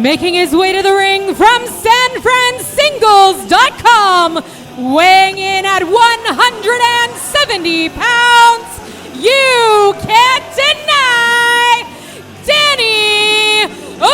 Making his way to the ring from SanFranSingles.com, weighing in at 170 pounds, you can't deny Danny Orion!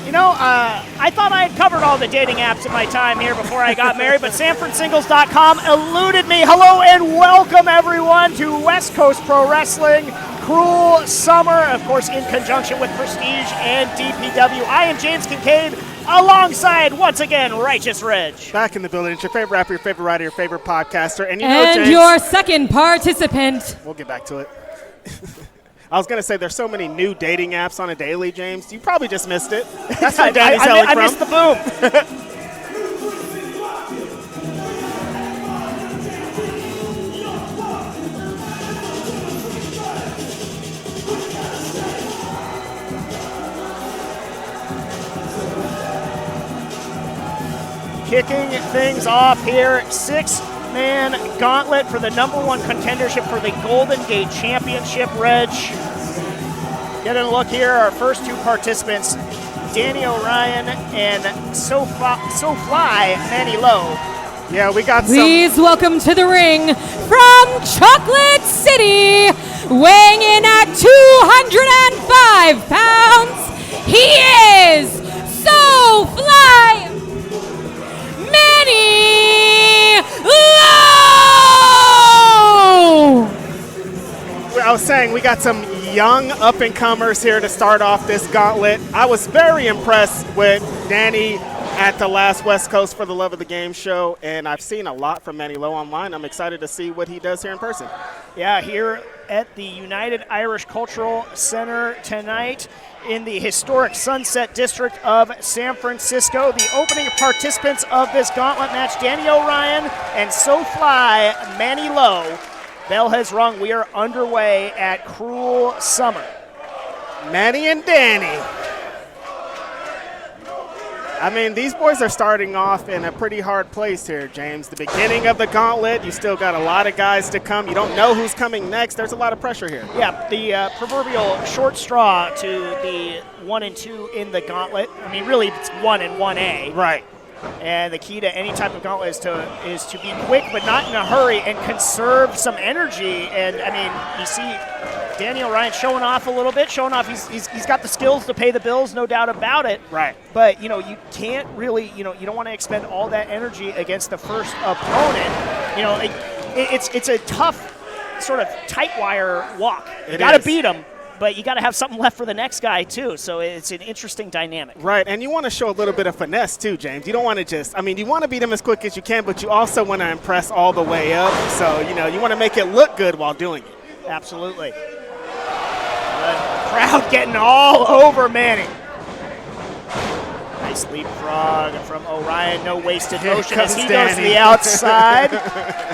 You know, I thought I had covered all the dating apps in my time here before I got married, but SanFranSingles.com eluded me. Hello and welcome, everyone, to West Coast Pro Wrestling. Cruel Summer, of course, in conjunction with Prestige and DPW. I am James Kincaid, alongside, once again, Righteous Reg. Back in the building. It's your favorite rapper, your favorite writer, your favorite podcaster. And you know, James, your second participant. We'll get back to it. I was going to say, there's so many new dating apps on a daily, James. You probably just missed it. That's where Danny's hailing from. I missed the boom. Kicking things off here, 6-man gauntlet for the #1 contendership for the Golden Gate Championship, Reg. Getting a look here, our first two participants, Danny Orion and SoFly Manny Lowe. Yeah, we got Please welcome to the ring from Chocolate City, weighing in at 205 pounds, he is SoFly Manny Lowe! I was saying, we got some young up-and-comers here to start off this gauntlet. I was very impressed with Danny at the last West Coast for the Love of the Game show, and I've seen a lot from Manny Lowe online. I'm excited to see what he does here in person. Yeah, here at the United Irish Cultural Center tonight in the historic Sunset District of San Francisco. The opening participants of this gauntlet match, Danny Orion and SoFly Manny Lowe. Bell has rung. We are underway at Cruel Summer. Manny and Danny. I mean, these boys are starting off in a pretty hard place here, James. The beginning of the gauntlet, you still got a lot of guys to come. You don't know who's coming next. There's a lot of pressure here. Yeah, the proverbial short straw to the 1 and 2 in the gauntlet. I mean, really, it's 1 and 1A. Right. And the key to any type of gauntlet is to be quick but not in a hurry and conserve some energy. And, I mean, you see Danny Orion showing off a little bit, showing off he's got the skills to pay the bills, no doubt about it. Right. But, you know, you can't really, you know, you don't want to expend all that energy against the first opponent. You know, it's a tough sort of tight wire walk. You got to beat him, but you got to have something left for the next guy, too. So it's an interesting dynamic. Right, and you want to show a little bit of finesse, too, James. You don't want to just, I mean, you want to beat him as quick as you can, but you also want to impress all the way up. So, you know, you want to make it look good while doing it. Absolutely. The crowd getting all over Manny. Nice leapfrog from Orion. No wasted motion as he goes to the outside.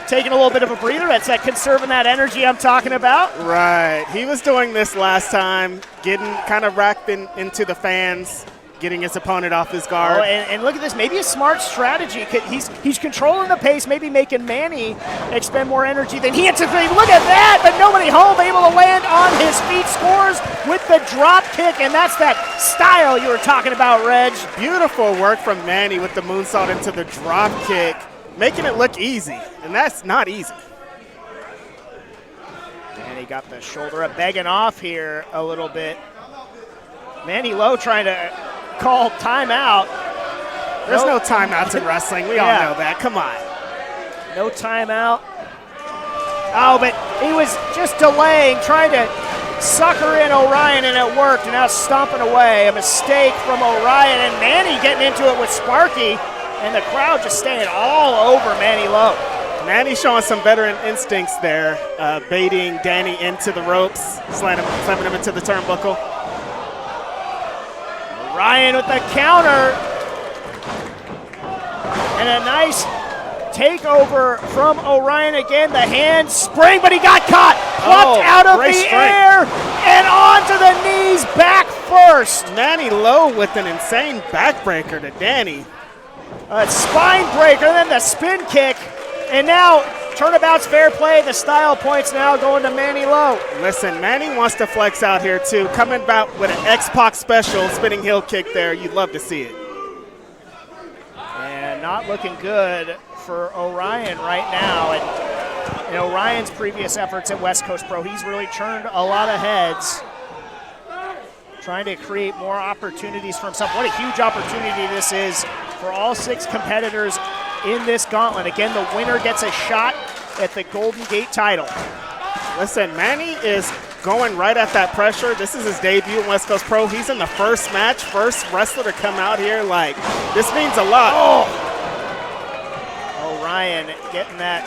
Taking a little bit of a breather. That's that conserving that energy I'm talking about. Right. He was doing this last time, getting kind of racked into the fans, getting his opponent off his guard. Oh, and look at this. Maybe a smart strategy. He's controlling the pace, maybe making Manny expend more energy than he anticipated. Look at that, but nobody home, able to land on his feet. Scores with the drop kick, and that's that style you were talking about, Reg. Beautiful work from Manny with the moonsault into the drop kick, making it look easy, and that's not easy. And he got the shoulder up, begging off here a little bit. Manny Lowe trying to call timeout. There's no timeouts in wrestling. We all know that. Come on. No timeout. Oh, but he was just delaying, trying to sucker in Orion, and it worked, and now stomping away. A mistake from Orion, and Manny getting into it with Sparky, and the crowd just staying all over Manny Lowe. Manny showing some veteran instincts there, baiting Danny into the ropes, slamming him into the turnbuckle. Orion with the counter, and a nice takeover from Orion again. The hand spring, but he got caught. Plucked out of the air and onto the knees, back first. Manny Lowe with an insane backbreaker to Danny. A spine breaker, then the spin kick, and now Turnabout's fair play. The style points now going to Manny Low. Listen, Manny wants to flex out here too. Coming back with an X-Pac special spinning heel kick there. You'd love to see it. And not looking good for Orion right now. And in Orion's previous efforts at West Coast Pro, he's really turned a lot of heads, trying to create more opportunities for himself. What a huge opportunity this is for all 6 competitors in this gauntlet. Again, the winner gets a shot at the Golden Gate title. Listen, Manny is going right at that pressure. This is his debut in West Coast Pro. He's in the first match, first wrestler to come out here. Like, this means a lot. Orion getting that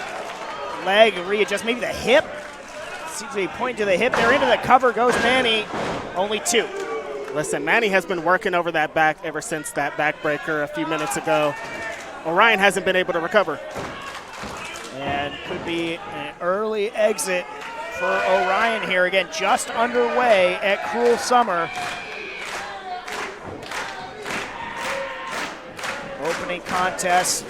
leg readjust, maybe the hip. Seems to be pointing to the hip there. Into the cover goes Manny. Only 2. Listen, Manny has been working over that back ever since that backbreaker a few minutes ago. Orion hasn't been able to recover. And could be an early exit for Orion here. Again, just underway at Cruel Summer. Opening contest.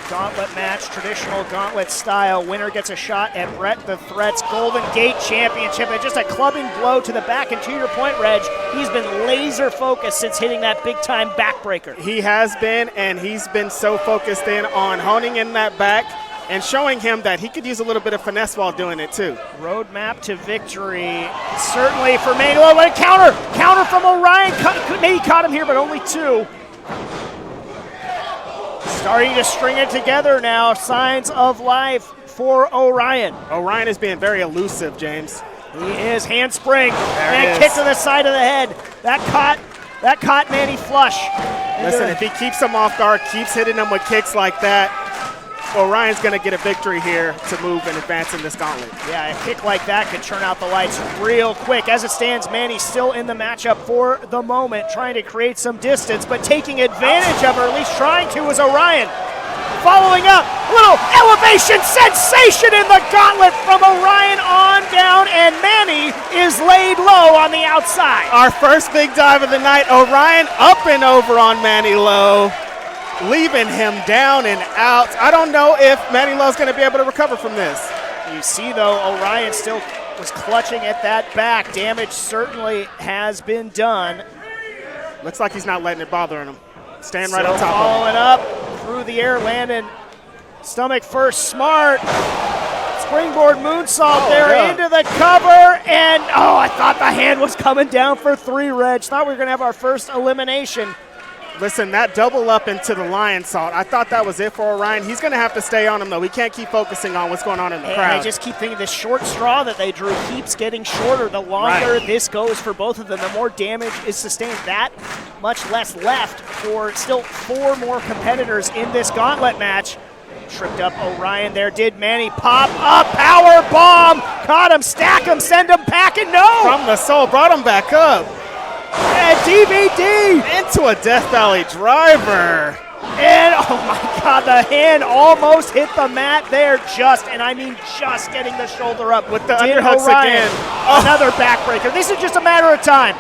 Gauntlet match, traditional gauntlet style. Winner gets a shot at Bret the Threat's Golden Gate Championship. And just a clubbing blow to the back. And to your point, Reg, he's been laser focused since hitting that big time backbreaker. He has been, and he's been so focused in on honing in that back and showing him that he could use a little bit of finesse while doing it too. Roadmap to victory, certainly for Manny. What a counter from Orion. Maybe caught him here, but only 2. Starting to string it together now. Signs of life for Orion. Orion is being very elusive, James. He is. Handspring and kick to the side of the head. That caught Manny flush. Listen, if he keeps him off guard, keeps hitting him with kicks like that, Orion's going to get a victory here to move and advance in this gauntlet. Yeah, a kick like that could turn out the lights real quick. As it stands, Manny's still in the matchup for the moment, trying to create some distance, but taking advantage of, or at least trying to, is Orion. Following up, a little elevation sensation in the gauntlet from Orion on down, and Manny is laid low on the outside. Our first big dive of the night, Orion up and over on Manny Low, leaving him down and out. I don't know if Manny Lowe's going to be able to recover from this. You see, though, Orion still was clutching at that back. Damage certainly has been done. Looks like he's not letting it bother him. Staying right on top following up through the air, landing stomach first, smart. Springboard moonsault into the cover, and I thought the hand was coming down for 3, Reg. Thought we were going to have our first elimination. Listen, that double up into the lion salt, I thought that was it for Orion. He's going to have to stay on him, though. We can't keep focusing on what's going on in the crowd. I just keep thinking the short straw that they drew keeps getting shorter. The longer this goes for both of them, the more damage is sustained. That much less left for still 4 more competitors in this gauntlet match. Tripped up Orion there. Did Manny pop up? Power bomb! Caught him, stack him, send him packing. No! From the soul, brought him back up. And DVD into a Death Valley driver. And oh my God, the hand almost hit the mat there, and I mean just getting the shoulder up with the underhooks again. Another backbreaker. This is just a matter of time.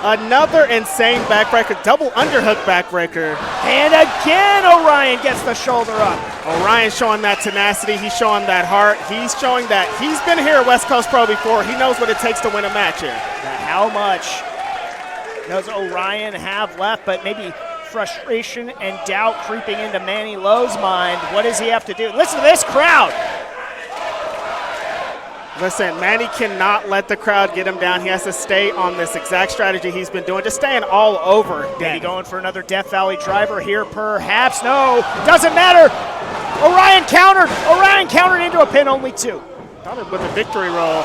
Another insane backbreaker, double underhook backbreaker. And again, Orion gets the shoulder up. Orion showing that tenacity. He's showing that heart. He's showing that he's been here at West Coast Pro before. He knows what it takes to win a match here. How much does Orion have left? But maybe frustration and doubt creeping into Manny Lowe's mind. What does he have to do? Listen to this crowd. Listen, Manny cannot let the crowd get him down. He has to stay on this exact strategy he's been doing, just staying all over. Maybe going for another Death Valley driver here, perhaps. No, doesn't matter. Orion countered into a pin, only 2. Got it with a victory roll.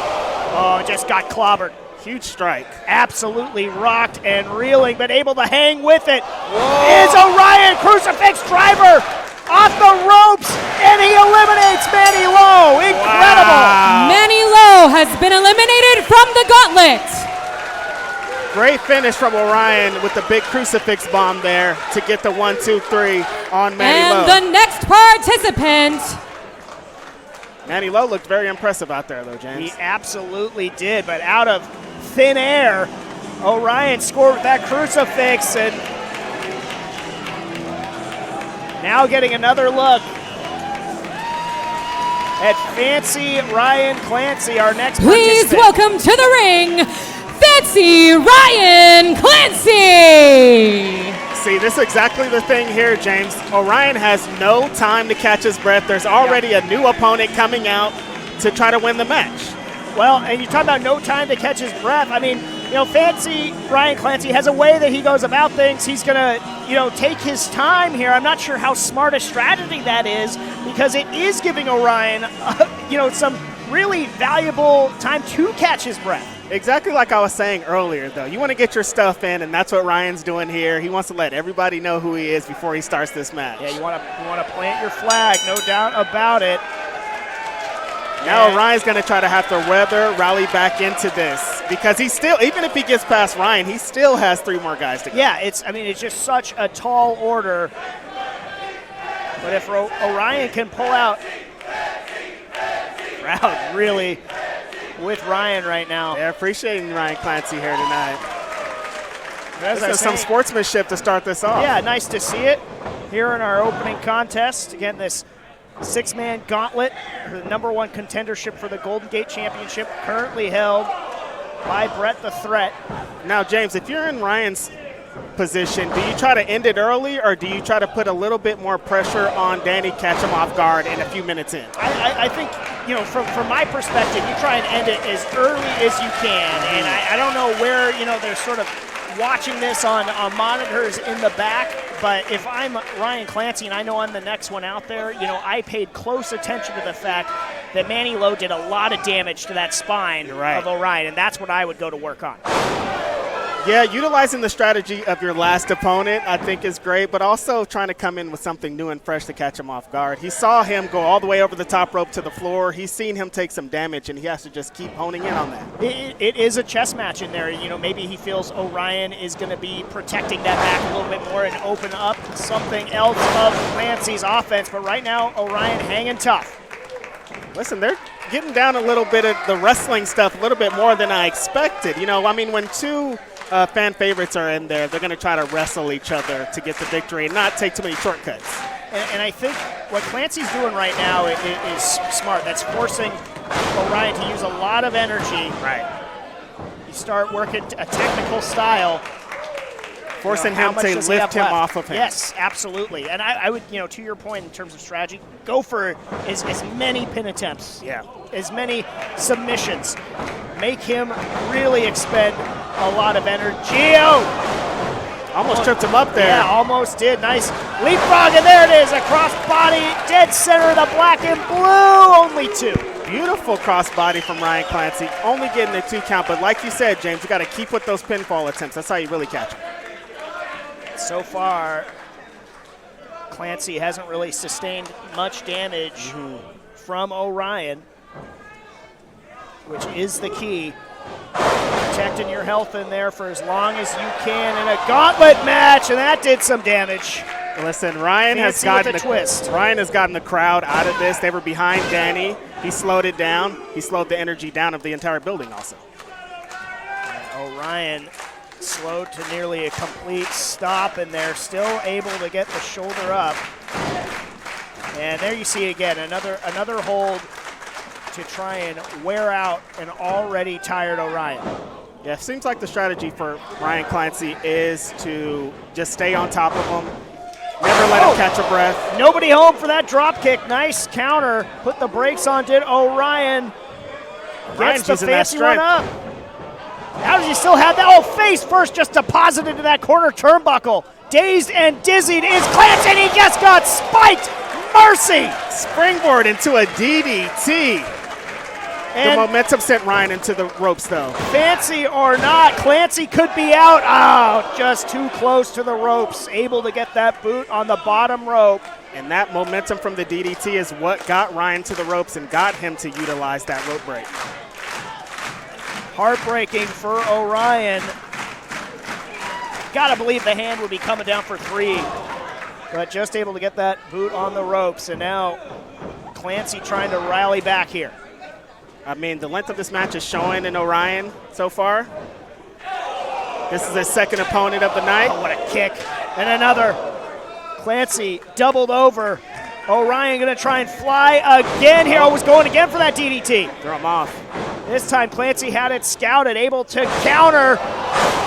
Oh, just got clobbered. Huge strike. Absolutely rocked and reeling, but able to hang with it. Whoa. Is Orion crucifix driver off the ropes, and he eliminates Manny Lowe. Incredible. Wow. Manny Lowe has been eliminated from the gauntlet. Great finish from Orion with the big crucifix bomb there to get the 1, 2, 3 on Manny Lowe. And the next participant. Manny Lowe looked very impressive out there, though, James. He absolutely did, but out of thin air, Orion scored with that crucifix, and now getting another look at Fancy Ryan Clancy, our next Please participant. welcome to the ring, Fancy Ryan Clancy. See, this is exactly the thing here, James. Orion has no time to catch his breath. There's already a new opponent coming out to try to win the match. Well, and you talk about no time to catch his breath. I mean, Fancy Ryan Clancy has a way that he goes about things. He's going to, take his time here. I'm not sure how smart a strategy that is because it is giving Orion, some really valuable time to catch his breath. Exactly like I was saying earlier, though. You want to get your stuff in, and that's what Ryan's doing here. He wants to let everybody know who he is before he starts this match. Yeah, you want to plant your flag, no doubt about it. Now Ryan's going to try to have to rally back into this because he still, even if he gets past Ryan, he still has 3 more guys to go. Yeah, it's just such a tall order. But if Orion can pull out, crowd really with Ryan right now. They're appreciating Ryan Clancy here tonight. This is some sportsmanship to start this off. Yeah, nice to see it here in our opening contest. Again, this 6-man gauntlet, the #1 contendership for the Golden Gate Championship, currently held by Bret the Threat. Now, James, if you're in Ryan's position, do you try to end it early or do you try to put a little bit more pressure on Danny, catch him off guard in a few minutes in? I think, from my perspective, you try and end it as early as you can. And I don't know where, they're sort of watching this on monitors in the back. But if I'm Ryan Clancy and I know I'm the next one out there, I paid close attention to the fact that Manny Lowe did a lot of damage to that spine of Orion, and that's what I would go to work on. Yeah, utilizing the strategy of your last opponent I think is great, but also trying to come in with something new and fresh to catch him off guard. He saw him go all the way over the top rope to the floor. He's seen him take some damage, and he has to just keep honing in on that. It is a chess match in there. Maybe he feels Orion is going to be protecting that back a little bit more and open up something else of Clancy's offense. But right now, Orion hanging tough. Listen, they're getting down a little bit of the wrestling stuff a little bit more than I expected. When 2 fan favorites are in there, they're going to try to wrestle each other to get the victory and not take too many shortcuts. And I think what Clancy's doing right now is smart. That's forcing Orion to use a lot of energy. Right. You start working a technical style. Forcing him to lift him off of him. Yes, absolutely. And I would, to your point in terms of strategy, go for as many pin attempts. Yeah. As many submissions. Make him really expend a lot of energy. Almost tripped him up there. Yeah, almost did. Nice leapfrog, and there it is. A cross body, dead center of the black and blue. Only 2. Beautiful crossbody from Ryan Clancy. Only getting a 2 count, but like you said, James, you got to keep with those pinfall attempts. That's how you really catch him. So far, Clancy hasn't really sustained much damage from Orion, which is the key. Protecting your health in there for as long as you can in a gauntlet match, and that did some damage. Listen, Ryan has gotten the crowd out of this. They were behind Danny. He slowed it down. He slowed the energy down of the entire building also. Orion slowed to nearly a complete stop, and they're still able to get the shoulder up. And there you see again, another hold to try and wear out an already tired Orion. Yeah, it seems like the strategy for Ryan Clancy is to just stay on top of him, never let him catch a breath. Nobody home for that drop kick. Nice counter. Put the brakes on, did Orion. Gets the fancy one up. How does he still have that? Oh, face first, just deposited into that corner turnbuckle. Dazed and dizzied is Clancy, and he just got spiked. Mercy! Springboard into a DDT. And the momentum sent Ryan into the ropes, though. Fancy or not, Clancy could be out. Oh, just too close to the ropes. Able to get that boot on the bottom rope. And that momentum from the DDT is what got Ryan to the ropes and got him to utilize that rope break. Heartbreaking for Orion. Gotta believe the hand would be coming down for 3. But just able to get that boot on the ropes. And now Clancy trying to rally back here. I mean, the length of this match is showing in Orion so far. This is his second opponent of the night. Oh, what a kick. And another. Clancy doubled over. Orion going to try and fly again here. Was going again for that DDT. Throw him off. This time Clancy had it scouted, able to counter.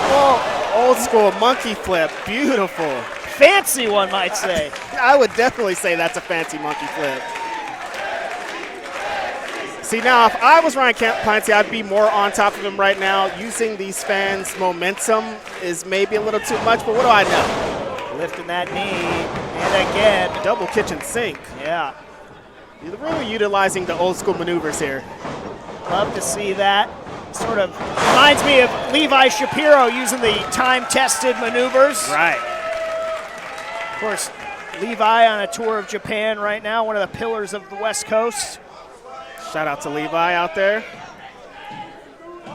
Oh, old school monkey flip. Beautiful. Fancy one, might say. I would definitely say that's a fancy monkey flip. See, now, if I was Ryan Clancy, I'd be more on top of him right now. Using these fans' momentum is maybe a little too much, but what do I know? Lifting that knee, and again. Double kitchen sink. Yeah. You're really utilizing the old school maneuvers here. Love to see that. Sort of reminds me of Levi Shapiro using the time-tested maneuvers. Right. Of course, Levi on a tour of Japan right now, one of the pillars of the West Coast. Shout out to Levi out there.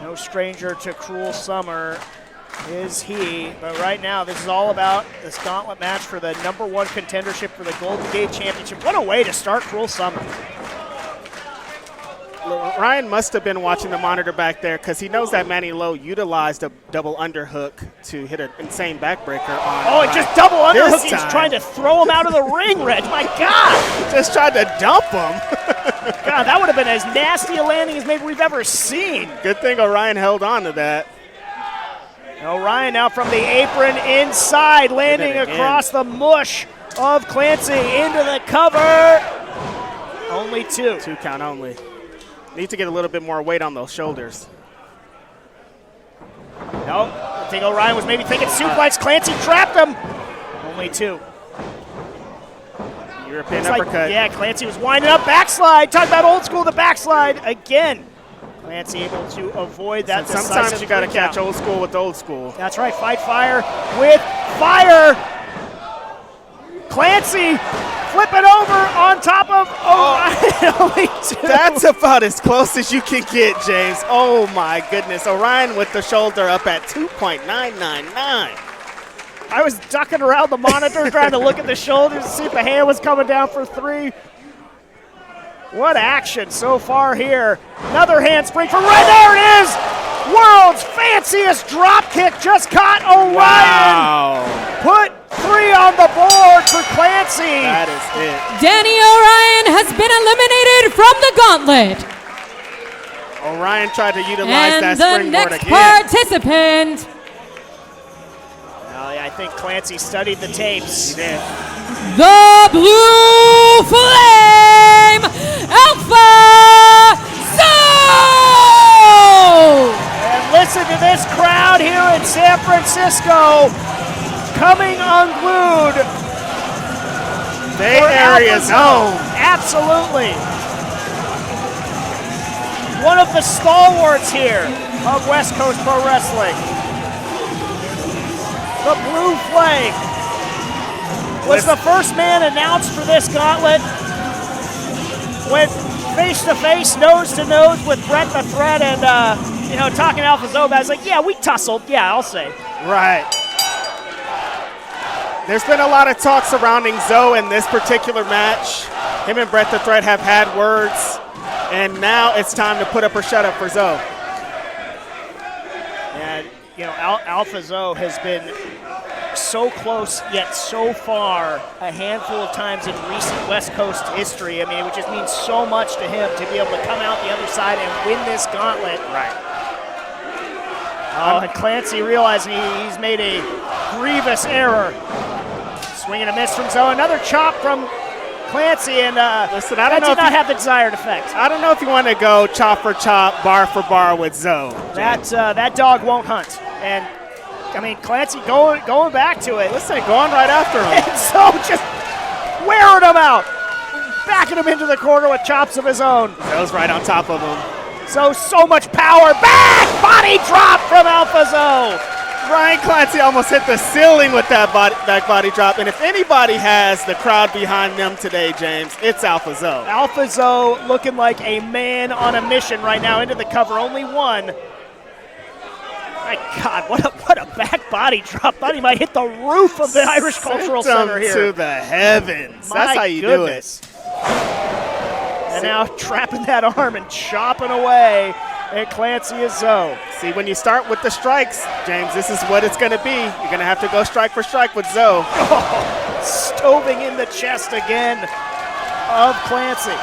No stranger to cruel summer is he. But right now, this is all about this gauntlet match for the #1 contendership for the Golden Gate Championship. What a way to start cruel summer. Ryan must have been watching the monitor back there because he knows that Manny Lowe utilized a double underhook to hit an insane backbreaker on. Oh, and just double underhook. He's time. trying to throw him out of the ring, Reg. My God. Just tried to dump him. God, that would have been as nasty a landing as maybe we've ever seen. Good thing Orion held on to that. Orion now from the apron inside, landing across the mush of Clancy into the cover. Only two. 2 count only. Need to get a little bit more weight on those shoulders. No, I think Orion was maybe thinking suplex. Clancy trapped him. Only 2. European uppercut. Yeah, Clancy was winding up. Backslide. Talk about old school, the backslide again. Clancy able to avoid that. Sometimes you got to catch old school with old school. That's right. Fight fire with fire. Clancy flipping over on top of Orion. Only 2. That's about as close as you can get, James. Oh, my goodness. Orion with the shoulder up at 2.999. I was ducking around the monitor trying to look at the shoulders to see if the hand was coming down for 3. What action so far here. Another handspring from right there it is. World's fanciest drop kick just caught Orion. Wow. Put 3 on the board for Clancy. That is it. Danny Orion has been eliminated from the Gauntlet. Orion tried to utilize And that the springboard next again. participant. Well, I think Clancy studied the tapes. He did. The Blue Flame, Alpha Zone! And listen to this crowd here in San Francisco coming unglued. Bay Area zone. Absolutely. One of the stalwarts here of West Coast Pro Wrestling. The Blue Flame was the first man announced for this gauntlet. Went face-to-face, nose-to-nose with Bret the Threat and, talking Alpha Zone. I was like, yeah, we tussled. Yeah, I'll say. Right. There's been a lot of talk surrounding Zoe in this particular match. Him and Bret the Threat have had words, and now it's time to put up or shut up for Zoe. And, Alpha Zoe has been so close yet so far a handful of times in recent West Coast history. I mean, it would just mean so much to him to be able to come out the other side and win this gauntlet. Right. Oh, and Clancy realizing he's made a grievous error. Swing and a miss from Zoe. Another chop from Clancy, and listen, I don't know did not have the desired effect. I don't know if you want to go chop for chop, bar for bar with Zoe. That dog won't hunt. And I mean, Clancy going back to it. Listen, going right after him. And so just wearing him out. Backing him into the corner with chops of his own. Zoe's right on top of him. So much power. Back body drop from Alpha Zoe. Ryan Clancy almost hit the ceiling with that body drop. And if anybody has the crowd behind them today, James, it's Alpha Zoe. Alpha Zoe looking like a man on a mission right now into the cover. Only 1. My God, what a back body drop. Thought he might hit the roof of the Irish Cultural Center here. To the heavens. That's how you do it. And now trapping that arm and chopping away at Clancy is Zoe. See, when you start with the strikes, James, this is what it's going to be. You're going to have to go strike for strike with Zoe. Oh, stoving in the chest again. of Clancy.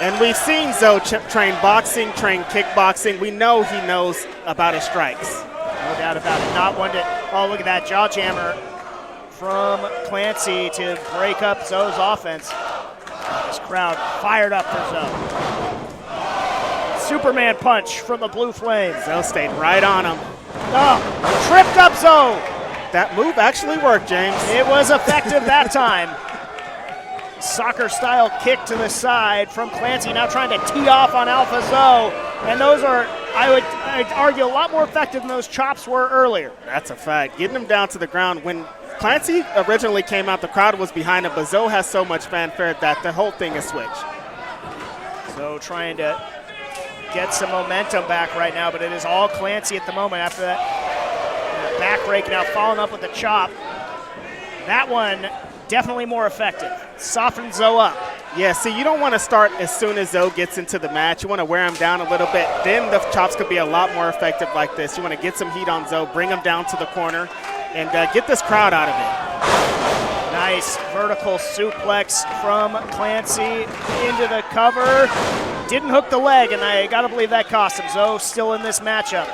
And we've seen Zoe train boxing, train kickboxing. We know he knows about his strikes. No doubt about it. Not one to, oh, look at that jaw jammer from Clancy to break up Zoe's offense. This crowd fired up for Zoe. Superman punch from the Blue Flames. Zoe stayed right on him. Oh, tripped up Zoe. That move actually worked, James. It was effective that time. Soccer-style kick to the side from Clancy, now trying to tee off on Alpha Zoe. And those are, I'd argue, a lot more effective than those chops were earlier. That's a fact. Getting him down to the ground. When Clancy originally came out, the crowd was behind him, but Zoe has so much fanfare that the whole thing is switched. So trying to get some momentum back right now, but it is all Clancy at the moment after that back rake, now following up with the chop. That one definitely more effective. Soften Zoe up. Yeah, see, you don't want to start as soon as Zoe gets into the match. You want to wear him down a little bit. Then the chops could be a lot more effective like this. You want to get some heat on Zoe, bring him down to the corner, and get this crowd out of it. Nice vertical suplex from Clancy into the cover. Didn't hook the leg, and I got to believe that cost him. Zoe still in this matchup.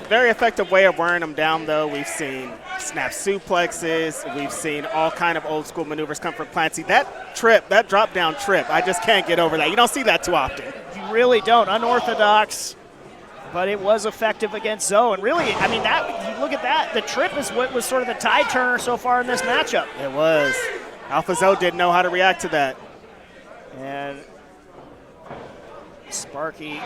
Very effective way of wearing him down, though. We've seen snap suplexes. We've seen all kind of old school maneuvers come from Clancy. That trip, that drop down trip, I just can't get over that. You don't see that too often. You really don't. Unorthodox, but it was effective against Zoe. And really, I mean, that you look at that, the trip is what was sort of the tide turner so far in this matchup. It was. Alpha Zoe didn't know how to react to that. And Sparky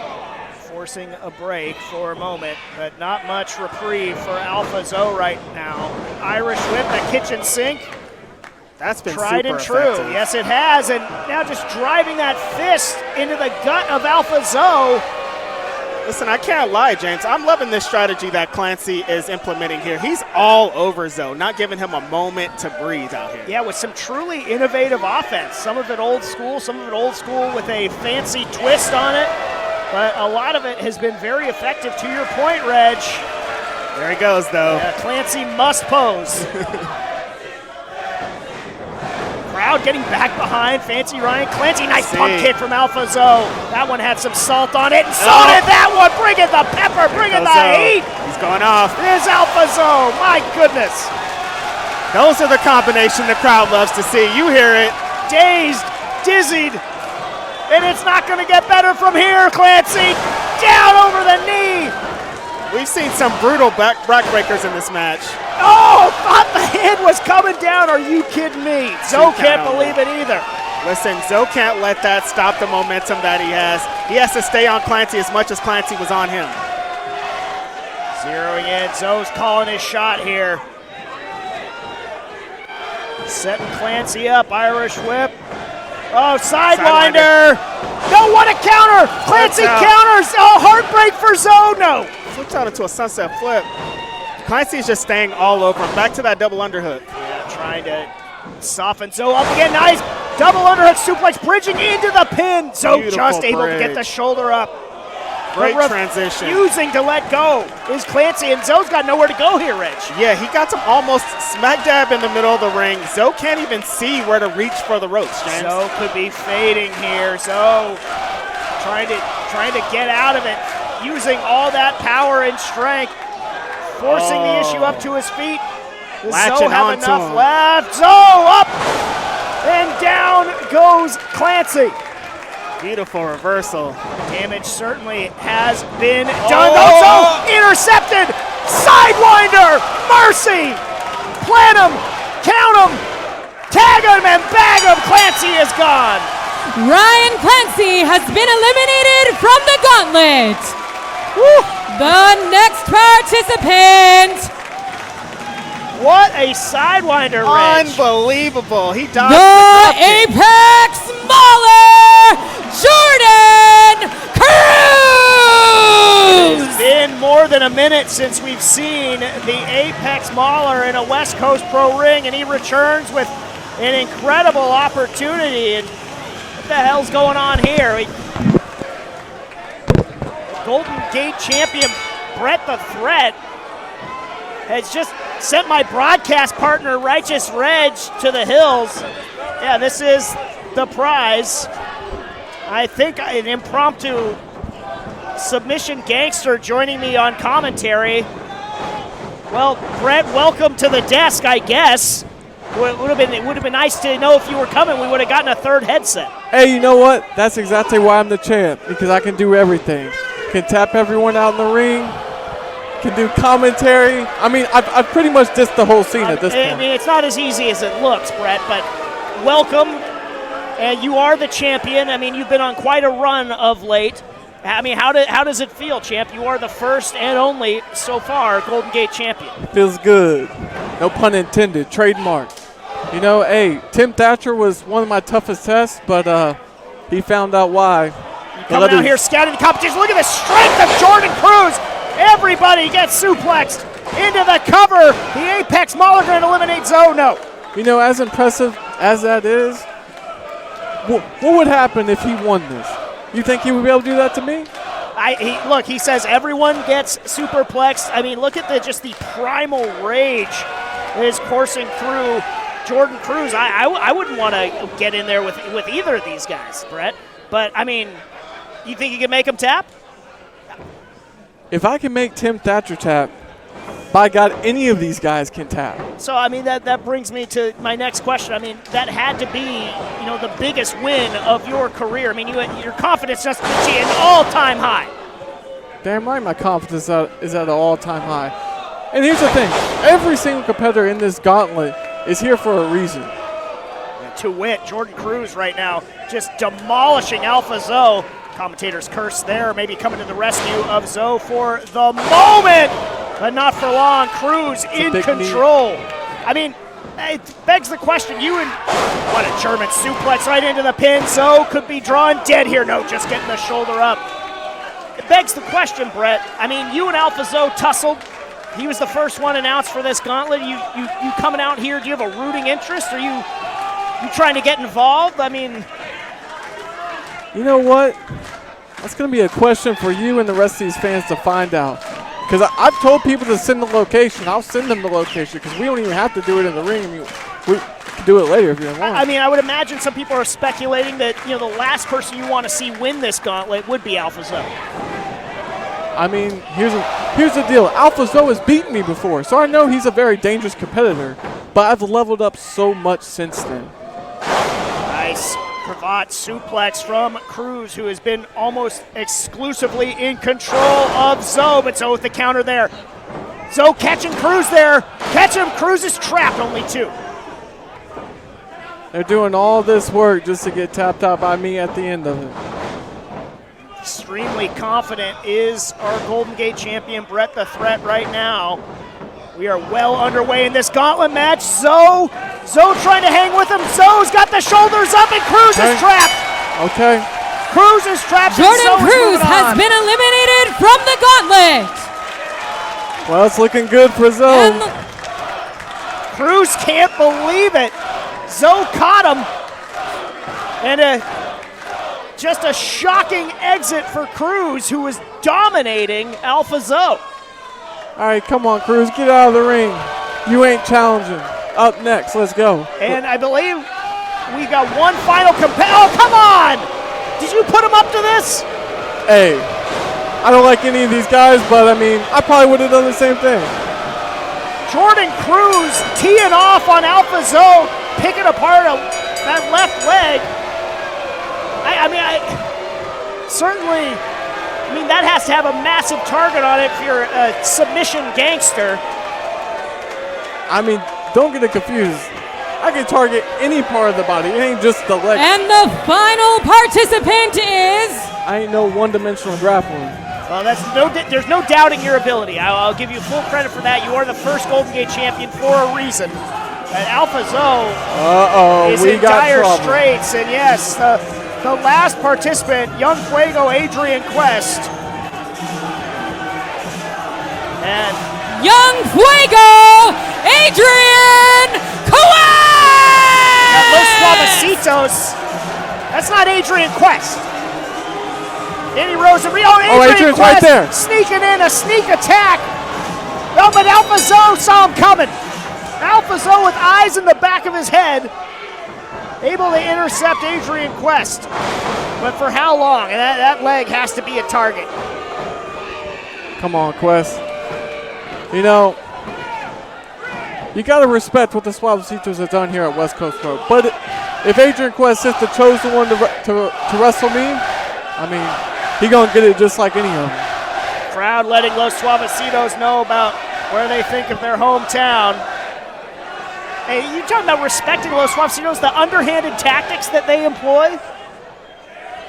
forcing a break for a moment, but not much reprieve for Alpha Zoe right now. Irish whip, the kitchen sink. That's been tried super and true. effective. Yes, it has. And now just driving that fist into the gut of Alpha Zoe. Listen, I can't lie, James. I'm loving this strategy that Clancy is implementing here. He's all over Zoe, not giving him a moment to breathe out here. Yeah, with some truly innovative offense. Some of it old school with a fancy twist on it. But a lot of it has been very effective. To your point, Reg. There he goes, though. Yeah, Clancy must pose. Crowd getting back behind Fancy Ryan. Clancy, nice pump kick from Alpha Zoe. That one had some salt on it, and so did that one. Bring in the pepper, bring in the heat. He's going off. There's Alpha Zoe, my goodness. Those are the combination the crowd loves to see. You hear it. Dazed, dizzied, and it's not going to get better from here, Clancy. Down over the knee. We've seen some brutal backbreakers in this match. Oh, thought the head was coming down. Are you kidding me? Zoe can't believe it either. Listen, Zoe can't let that stop the momentum that he has. He has to stay on Clancy as much as Clancy was on him. Zeroing in. Zoe's calling his shot here. Setting Clancy up. Irish whip. Oh, sidewinder. No, what a counter. Clancy counters. Oh, heartbreak for Zoe. No. Flipped out into a sunset flip. Clancy's just staying all over him. Back to that double underhook. Yeah, trying to soften Zoe up again. Nice double underhook suplex, bridging into the pin. Zoe just able to get the shoulder up. Great transition. Refusing to let go is Clancy, and Zoe's got nowhere to go here, Rich. Yeah, he got him almost smack dab in the middle of the ring. Zoe can't even see where to reach for the ropes, James. Zoe could be fading here. Zoe trying to get out of it, using all that power and strength, forcing the issue up to his feet. Does Zoe have enough left? Zoe up, and down goes Clancy. Beautiful reversal. Damage certainly has been done. Oh, intercepted. Sidewinder. Mercy. Plant him. Count him. Tag him and bag him. Clancy is gone. Ryan Clancy has been eliminated from the Gauntlet. Woo. The next participant. What a sidewinder, Rich. Unbelievable. He dodged the Apex Mauler, Jordan Cruz. It's been more than a minute since we've seen the Apex Mauler in a West Coast Pro ring, and he returns with an incredible opportunity. And what the hell's going on here? Golden Gate champion Bret the Threat has just sent my broadcast partner Righteous Reg to the hills. Yeah, this is the prize. I think an impromptu submission gangster joining me on commentary. Well, Bret, welcome to the desk, I guess. It would have been nice to know if you were coming. We would have gotten a third headset. Hey, you know what? That's exactly why I'm the champ, because I can do everything. Can tap everyone out in the ring. Can do commentary. I mean, I've pretty much dissed the whole scene at this point. I mean, it's not as easy as it looks, Bret, but welcome. And you are the champion. I mean, you've been on quite a run of late. I mean, how does it feel, champ? You are the first and only, so far, Golden Gate champion. Feels good. No pun intended. Trademark. You know, hey, Tim Thatcher was one of my toughest tests, but he found out why. Coming out here scouting the competition. Look at the strength of Jordan Cruz. Everybody gets suplexed into the cover. The Apex Mauler going to eliminate Zoe. No. You know, as impressive as that is, what would happen if he won this? You think he would be able to do that to me? Look, he says everyone gets superplexed. I mean, look at just the primal rage that is coursing through Jordan Cruz. I wouldn't want to get in there with either of these guys, Bret. But, I mean, you think you can make him tap? If I can make Tim Thatcher tap, by God, any of these guys can tap. So, I mean, that brings me to my next question. I mean, that had to be, the biggest win of your career. I mean, your confidence just reached an all-time high. Damn right my confidence is at an all-time high. And here's the thing. Every single competitor in this gauntlet is here for a reason. To wit, Jordan Cruz right now just demolishing Alpha Zoe. Commentators curse there, maybe coming to the rescue of Zoe for the moment, but not for long. Cruz in control. I mean, it begs the question, what a German suplex right into the pin. Zoe could be drawn dead here. No, just getting the shoulder up. It begs the question, Bret. I mean, you and Alpha Zoe tussled. He was the first one announced for this gauntlet. You coming out here, do you have a rooting interest? Are you trying to get involved? I mean... You know what? That's going to be a question for you and the rest of these fans to find out. Because I've told people to send the location. I'll send them the location because we don't even have to do it in the ring. I mean, we can do it later if you want. I mean, I would imagine some people are speculating that, the last person you want to see win this gauntlet would be Alpha Zoe. I mean, here's the deal. Alpha Zoe has beaten me before, so I know he's a very dangerous competitor, but I've leveled up so much since then. Nice cravat suplex from Cruz, who has been almost exclusively in control of Zoe, but Zoe with the counter there. Zoe catching Cruz there. Catch him. Cruz is trapped, only 2. They're doing all this work just to get tapped out by me at the end of it. Extremely confident is our Golden Gate champion, Bret the Threat, right now. We are well underway in this gauntlet match. Zoe trying to hang with him. Zoe's got the shoulders up, and Cruz is trapped. Okay. Cruz is trapped. Jordan Cruz has been eliminated from the gauntlet. Well, it's looking good for Zoe. Cruz can't believe it. Zoe caught him. And just a shocking exit for Cruz, who was dominating Alpha Zoe. All right, come on, Cruz, get out of the ring. You ain't challenging. Up next, let's go. And I believe we got one final Oh, come on! Did you put him up to this? Hey, I don't like any of these guys, but I mean, I probably would have done the same thing. Jordan Cruz teeing off on Alpha Zoe, picking apart that left leg. I mean, that has to have a massive target on it if you're a submission gangster. I mean, don't get it confused. I can target any part of the body. It ain't just the leg. And the final participant is... I ain't no one-dimensional grappling. Well, there's no doubting your ability. I'll give you full credit for that. You are the first Golden Gate champion for a reason. And Alpha Zoe is in dire straits. And yes, the last participant, young Fuego, Adrian Quest. And Young Fuego, Adrian Quest! Los Suavecitos. That's not Adrian Quest. Danny Rose and Adrian Quest right there. Sneaking in, a sneak attack. No, but Alpha Zoe saw him coming. Alpha Zoe with eyes in the back of his head. able to intercept Adrian Quest. But for how long? And that leg has to be a target. Come on, Quest. You know, you got to respect what the Suavecitos have done here at West Coast Pro. But if Adrian Quest is the chosen one to wrestle me, I mean, he going to get it just like any of them. Crowd letting Los Suavecitos know about where they think of their hometown. Hey, you talking about respecting Los Suavecitos, the underhanded tactics that they employ?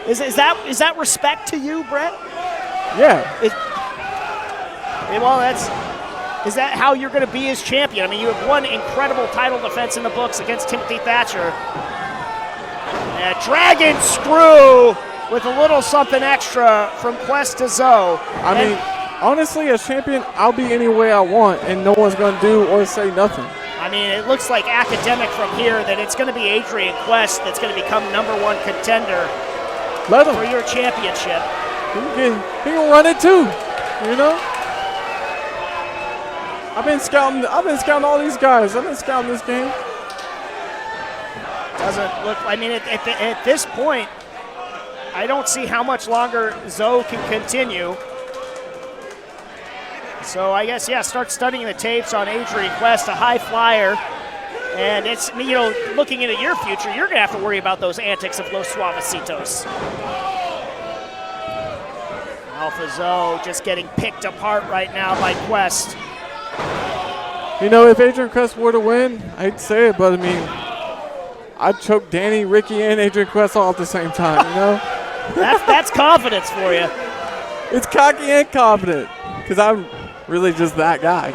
Is that respect to you, Bret? Yeah. Is that how you're going to be as champion? I mean, you have one incredible title defense in the books against Timothy Thatcher. And Dragon Screw with a little something extra from Quest to Zoe. I mean, honestly, as champion, I'll be any way I want, and no one's going to do or say nothing. I mean, it looks like academic from here that it's going to be Adrian Quest that's going to become #1 contender for your championship. He can run it too, you know? I've been scouting all these guys. I've been scouting this game. Doesn't look, I mean, at this point, I don't see how much longer Zoe can continue. So I guess, yeah, start studying the tapes on Adrian Quest, a high flyer. And it's, you know, looking into your future, you're going to have to worry about those antics of Los Suavecitos. Alpha Zoe just getting picked apart right now by Quest. You know, if Adrian Quest were to win, I'd say it, but I mean, I'd choke Danny, Ricky, and Adrian Quest all at the same time, you know? That's confidence for you. It's cocky and confident, because I'm really just that guy.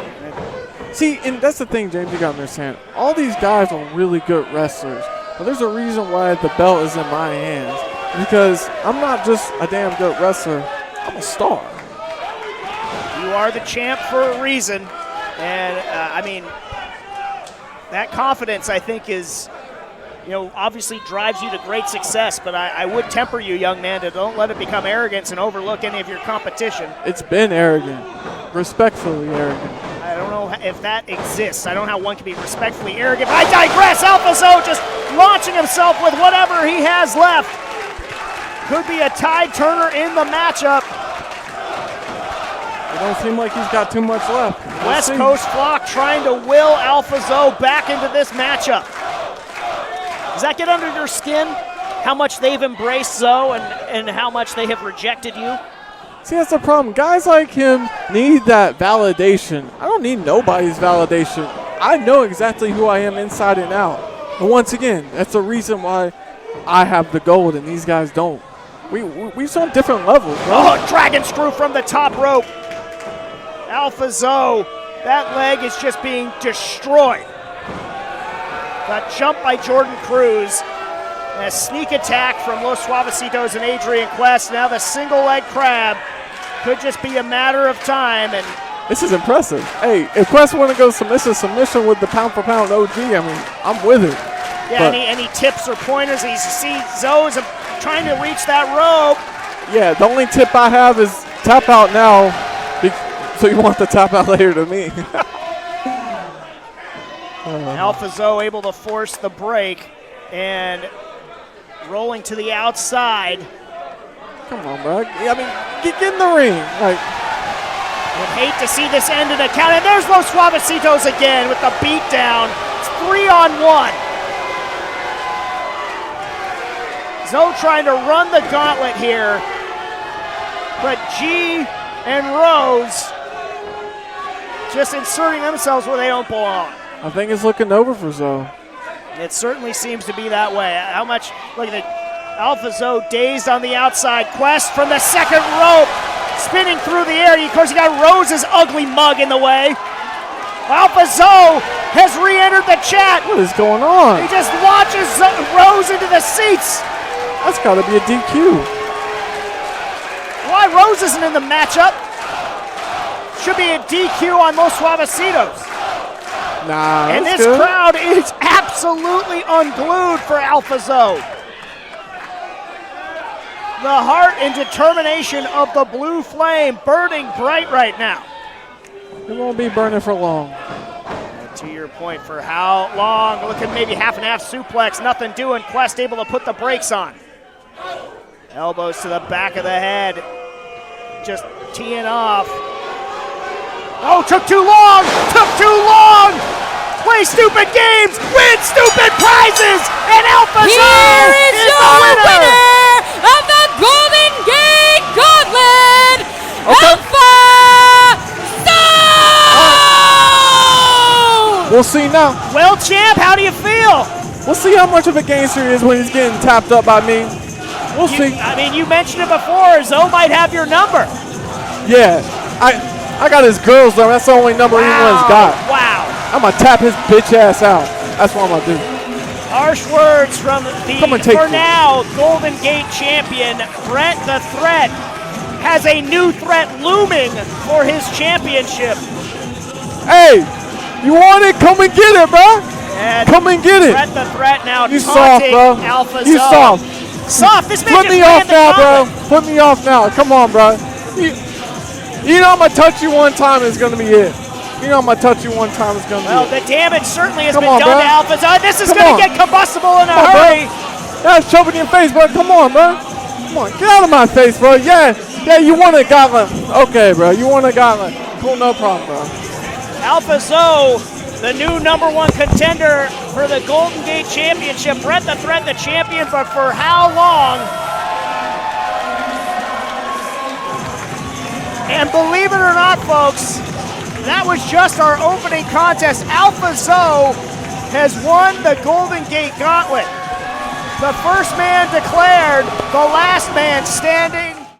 See, and that's the thing, James, you got to understand. All these guys are really good wrestlers, but there's a reason why the belt is in my hands, because I'm not just a damn good wrestler, I'm a star. You are the champ for a reason, and I mean, that confidence, I think, is, you know, obviously drives you to great success, but I would temper you, young man, to don't let it become arrogance and overlook any of your competition. It's been arrogant, respectfully arrogant. I don't know if that exists. I don't know how one can be respectfully arrogant, but I digress. Alpha Zoe just launching himself with whatever he has left. Could be a tide turner in the matchup. It don't seem like he's got too much left. West Coast Flock trying to will Alpha Zoe back into this matchup. Does that get under your skin? How much they've embraced Zoe and how much they have rejected you? See, that's the problem. Guys like him need that validation. I don't need nobody's validation. I know exactly who I am inside and out. And once again, that's the reason why I have the gold and these guys don't. We're on different levels, bro. Oh, dragon screw from the top rope. Alpha Zoe, that leg is just being destroyed. Got jumped by Jordan Cruz. And a sneak attack from Los Suavecitos and Adrian Quest. Now the single leg crab could just be a matter of time. And this is impressive. Hey, if Quest want to go submission with the pound for pound OG, I mean, I'm with it. Yeah, any tips or pointers? You see Zoe's trying to reach that rope. Yeah, the only tip I have is tap out now, so you want to tap out later to me. Alpha Zoe able to force the break and rolling to the outside. Come on, bro. I mean, get in the ring. Like, would hate to see this end in a count. And there's Los Suavecitos again with the beatdown. It's 3-on-1. Zoe trying to run the gauntlet here, but G and Rose just inserting themselves where they don't belong. I think it's looking over for Zoe. It certainly seems to be that way. How much, look at the Alpha Zoe dazed on the outside. Quest from the second rope, spinning through the air. Of course, you got Rose's ugly mug in the way. Alpha Zoe has re-entered the chat. What is going on? He just launches Rose into the seats. That's got to be a DQ. Why Rose isn't in the matchup? Should be a DQ on Los Suavecitos. Nah, and this good. crowd is absolutely unglued for Alpha Zoe. The heart and determination of the blue flame burning bright right now. It won't be burning for long. To your point, for how long? Look at maybe half and half suplex, nothing doing. Quest able to put the brakes on. Elbows to the back of the head. Just teeing off. Oh, took too long! Took too long! Play stupid games, win stupid prizes, and Alpha Zone Here is is your the winner of the Golden Gate Gauntlet, Okay. Alpha Zone! We'll see now. Well, champ, how do you feel? We'll see how much of a gangster he is when he's getting tapped up by me. We'll see. I mean, you mentioned it before. Zoe might have your number. Yeah, I got his girl's number. That's the only number anyone's got. Wow. I'm gonna tap his bitch ass out. That's what I'm gonna do. Harsh words from the, Come and take for me. now, Golden Gate champion, Bret the Threat, has a new threat looming for his championship. Hey, you want it? Come and get it, bro. And Come and get it. Bret the Threat now You soft, taunting bro. Alpha You Zone. soft. Soft. This man Put just me ran off the now, bro. gauntlet. Put me off now. Come on, bro. You know I'm gonna touch you one time. It's gonna be it. You know I'm gonna touch you one time. It's gonna Well, be it. the damage certainly has Come been on, done bro. to Alpha Zone. This is Come going on. to get combustible in a Come on, bro. hurry. That's shoving in your face, bro. Come on, bro. Come on, get out of my face, bro. Yeah, you want a gauntlet. Okay, bro. You want a gauntlet. Cool, no problem, bro. Alpha Zoe, the new #1 contender for the Golden Gate Championship. Bret the Threat, the champion, but for how long? And believe it or not, folks, that was just our opening contest. Alpha Zoe has won the Golden Gate Gauntlet. The first man declared, the last man standing.